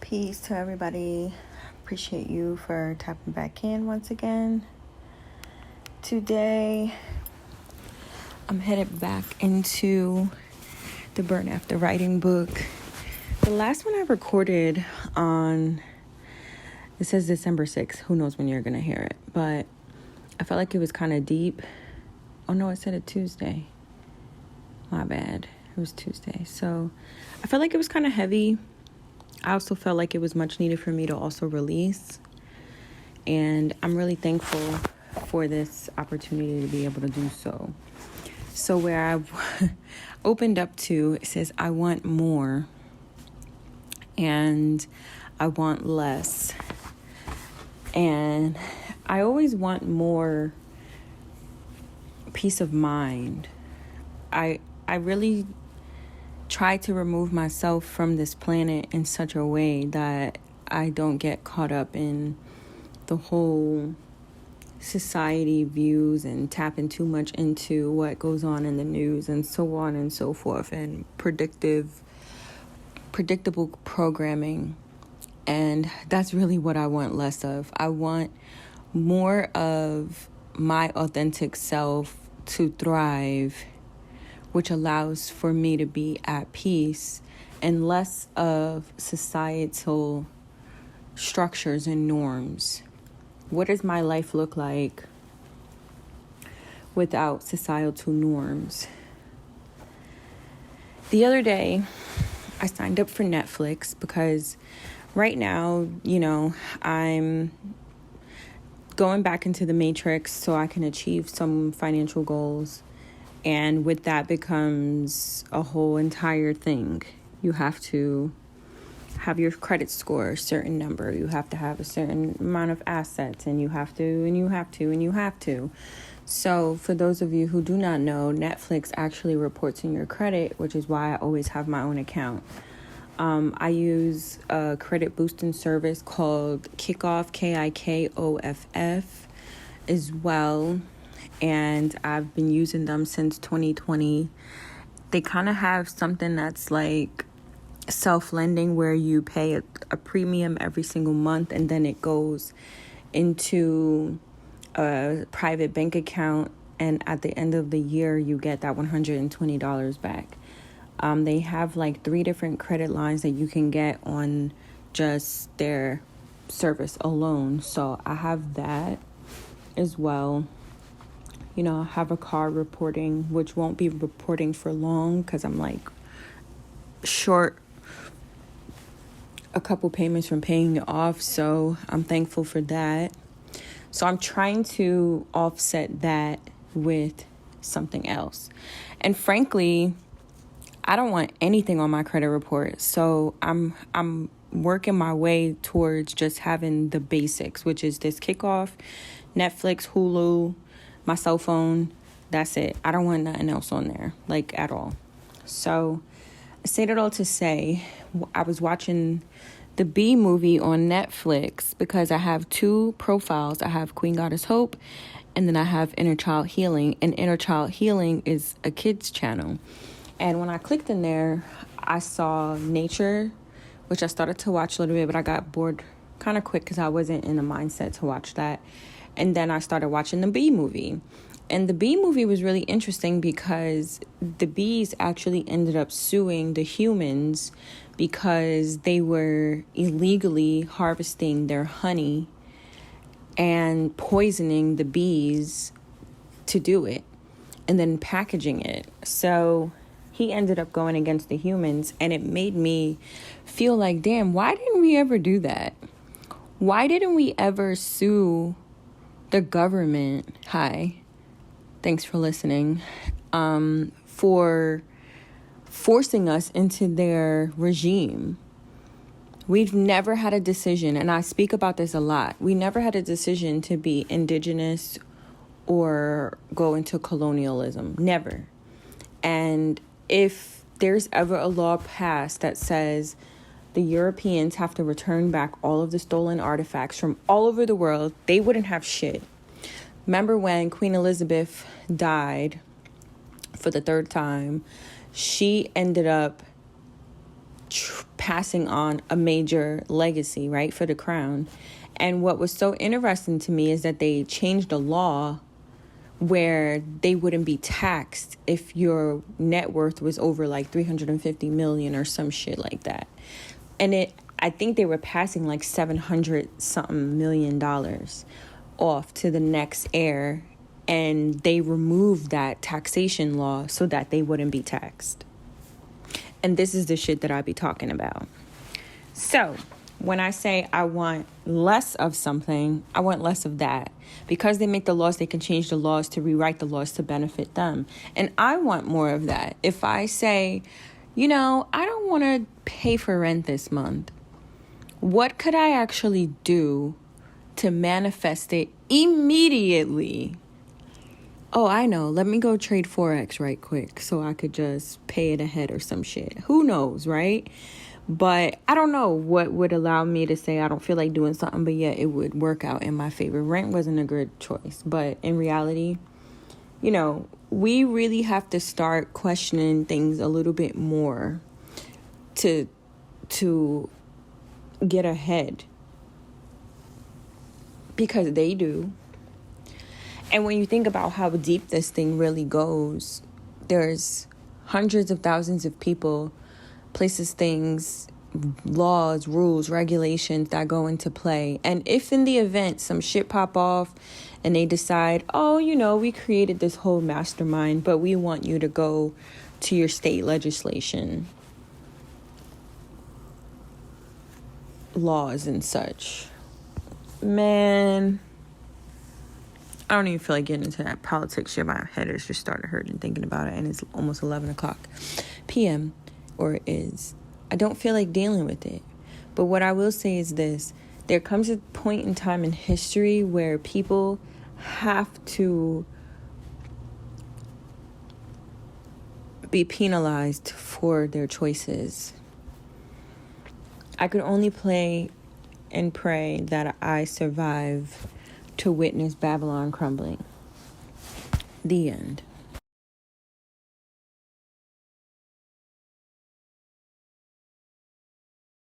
Peace to everybody. Appreciate you for tapping back in once again. Today, I'm headed back into the Burn After Writing book. The last one I recorded on, it says December 6th. Who knows when you're going to hear it. But I felt like it was kind of deep. Oh no, it said a Tuesday. My bad. It was Tuesday. So I felt like it was kind of heavy. I also felt like it was much needed for me to also release. And I'm really thankful for this opportunity to be able to do so. So where I opened up to, it says, I want more and I want less. And I always want more peace of mind. I really try to remove myself from this planet in such a way that I don't get caught up in the whole society views and tapping too much into what goes on in the news and so on and so forth, and predictable programming. And that's really what I want less of. I want more of my authentic self to thrive, which allows for me to be at peace, and less of societal structures and norms. What does my life look like without societal norms? The other day, I signed up for Netflix because right now, I'm going back into the matrix so I can achieve some financial goals. And with that becomes a whole entire thing. You have to have your credit score a certain number. You have to have a certain amount of assets. And you have to. So for those of you who do not know, Netflix actually reports in your credit, which is why I always have my own account. I use a credit boosting service called Kickoff, Kikoff, as well. And I've been using them since 2020. They kind of have something that's like self-lending, where you pay a premium every single month, and then it goes into a private bank account, and at the end of the year you get that $120 back. They have like 3 different credit lines that you can get on just their service alone. So I have that as well. I have a car reporting, which won't be reporting for long because I'm like short a couple payments from paying it off. So I'm thankful for that. So I'm trying to offset that with something else. And frankly, I don't want anything on my credit report. So I'm working my way towards just having the basics, which is this Kickoff, Netflix, Hulu, my cell phone. That's it. I don't want nothing else on there, like at all. So I say that all to say, I was watching the B movie on Netflix because I have 2 profiles. I have Queen Goddess Hope, and then I have Inner Child Healing. And Inner Child Healing is a kids channel. And when I clicked in there, I saw Nature, which I started to watch a little bit, but I got bored kind of quick because I wasn't in the mindset to watch that. And then I started watching the bee movie. And the bee movie was really interesting because the bees actually ended up suing the humans because they were illegally harvesting their honey and poisoning the bees to do it and then packaging it. So he ended up going against the humans, and it made me feel like, damn, why didn't we ever do that? Why didn't we ever sue the government? Hi, thanks for listening. For forcing us into their regime. We've never had a decision, and I speak about this a lot. We never had a decision to be indigenous or go into colonialism. Never. And if there's ever a law passed that says the Europeans have to return back all of the stolen artifacts from all over the world, they wouldn't have shit. Remember when Queen Elizabeth died for the 3rd time? She ended up passing on a major legacy, right, for the crown. And what was so interesting to me is that they changed the law where they wouldn't be taxed if your net worth was over like 350 million or some shit like that. And I think they were passing like 700 something million dollars off to the next heir, and they removed that taxation law so that they wouldn't be taxed. And this is the shit that I be talking about. So when I say I want less of something, I want less of that. Because they make the laws, they can change the laws to rewrite the laws to benefit them. And I want more of that. If I say, I don't want to pay for rent this month, what could I actually do to manifest it immediately? Oh, I know. Let me go trade Forex right quick so I could just pay it ahead or some shit. Who knows, right? But I don't know what would allow me to say I don't feel like doing something, but yet it would work out in my favor. Rent wasn't a good choice. But in reality, we really have to start questioning things a little bit more to get ahead. Because they do. And when you think about how deep this thing really goes, there's hundreds of thousands of people, places, things, laws, rules, regulations that go into play. And if in the event some shit pop off and they decide, we created this whole mastermind, but we want you to go to your state legislation, laws and such. Man, I don't even feel like getting into that politics shit. My head has just started hurting thinking about it, and it's almost 11 o'clock p.m. or it is. I don't feel like dealing with it. But what I will say is this. There comes a point in time in history where people have to be penalized for their choices. I could only play and pray that I survive to witness Babylon crumbling. The end.